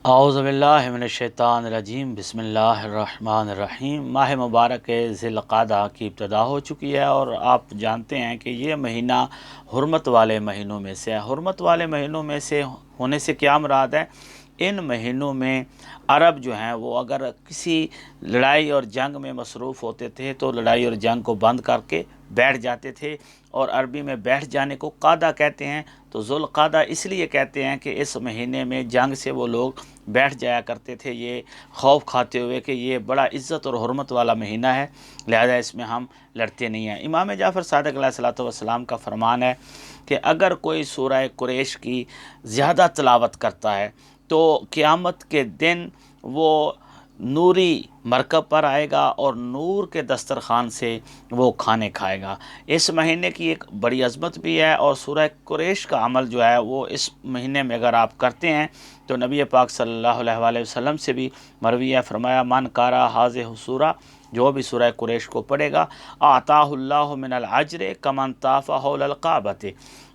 اعوذ باللہ من الشیطان الرجیم بسم اللہ الرحمن الرحیم۔ ماہ مبارک ذی القعدہ کی ابتدا ہو چکی ہے اور آپ جانتے ہیں کہ یہ مہینہ حرمت والے مہینوں میں سے ہے۔ حرمت والے مہینوں میں سے ہونے سے کیا مراد ہے؟ ان مہینوں میں عرب جو ہیں وہ اگر کسی لڑائی اور جنگ میں مصروف ہوتے تھے تو لڑائی اور جنگ کو بند کر کے بیٹھ جاتے تھے، اور عربی میں بیٹھ جانے کو قعدہ کہتے ہیں۔ تو ذو القعدہ اس لیے کہتے ہیں کہ اس مہینے میں جنگ سے وہ لوگ بیٹھ جایا کرتے تھے، یہ خوف کھاتے ہوئے کہ یہ بڑا عزت اور حرمت والا مہینہ ہے، لہذا اس میں ہم لڑتے نہیں ہیں۔ امام جعفر صادق علیہ الصلوۃ والسلام کا فرمان ہے کہ اگر کوئی سورہ قریش کی زیادہ تلاوت کرتا ہے تو قیامت کے دن وہ نوری مرکب پر آئے گا اور نور کے دسترخوان سے وہ کھانے کھائے گا۔ اس مہینے کی ایک بڑی عظمت بھی ہے، اور سورہ قریش کا عمل جو ہے وہ اس مہینے میں اگر آپ کرتے ہیں تو نبی پاک صلی اللہ علیہ وآلہ وسلم سے بھی مروی ہے، فرمایا من قرأ هذه سورہ، جو بھی سورہ قریش کو پڑھے گا، آتاہ اللہ من العجر کمن طاف حول الکعبۃ،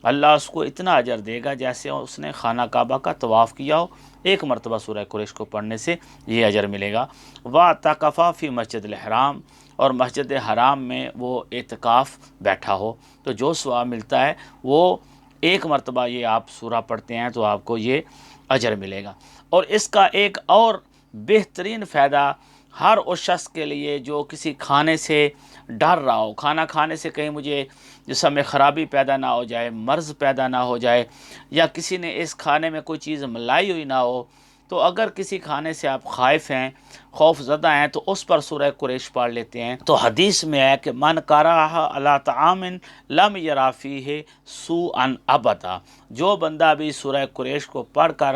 اللہ اس کو اتنا اجر دے گا جیسے اس نے خانہ کعبہ کا طواف کیا ہو۔ ایک مرتبہ سورہ قریش کو پڑھنے سے یہ اجر ملے گا۔ واعتکف فی مسجد الحرام، اور مسجد حرام میں وہ اعتکاف بیٹھا ہو تو جو ثواب ملتا ہے وہ ایک مرتبہ یہ آپ سورہ پڑھتے ہیں تو آپ کو یہ اجر ملے گا۔ اور اس کا ایک اور بہترین فائدہ ہر اس شخص کے لیے جو کسی کھانے سے ڈر رہا ہو، کھانا کھانے سے کہیں مجھے جسم میں خرابی پیدا نہ ہو جائے، مرض پیدا نہ ہو جائے، یا کسی نے اس کھانے میں کوئی چیز ملائی ہوئی نہ ہو، تو اگر کسی کھانے سے آپ خائف ہیں، خوف زدہ ہیں، تو اس پر سورہ قریش پڑھ لیتے ہیں۔ تو حدیث میں ہے کہ من قرأ علی طعام لم یری فیہ سوءا ابدا، جو بندہ بھی سورہ قریش کو پڑھ کر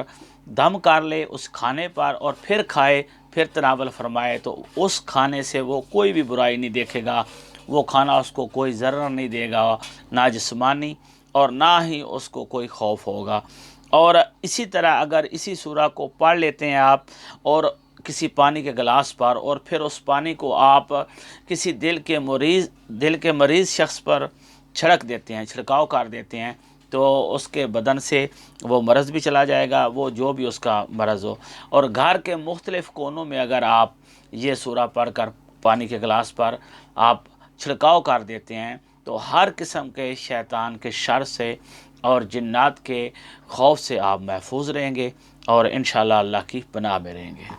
دم کر لے اس کھانے پر اور پھر کھائے، پھر تناول فرمائے، تو اس کھانے سے وہ کوئی بھی برائی نہیں دیکھے گا، وہ کھانا اس کو کوئی ضرر نہیں دے گا، نہ جسمانی اور نہ ہی اس کو کوئی خوف ہوگا۔ اور اسی طرح اگر اسی سورہ کو پڑھ لیتے ہیں آپ اور کسی پانی کے گلاس پر، اور پھر اس پانی کو آپ کسی دل کے مریض شخص پر چھڑک دیتے ہیں، چھڑکاؤ کر دیتے ہیں، تو اس کے بدن سے وہ مرض بھی چلا جائے گا، وہ جو بھی اس کا مرض ہو۔ اور گھر کے مختلف کونوں میں اگر آپ یہ سورہ پڑھ کر پانی کے گلاس پر آپ چھڑکاؤ کر دیتے ہیں تو ہر قسم کے شیطان کے شر سے اور جنات کے خوف سے آپ محفوظ رہیں گے، اور انشاءاللہ اللہ کی پناہ میں رہیں گے۔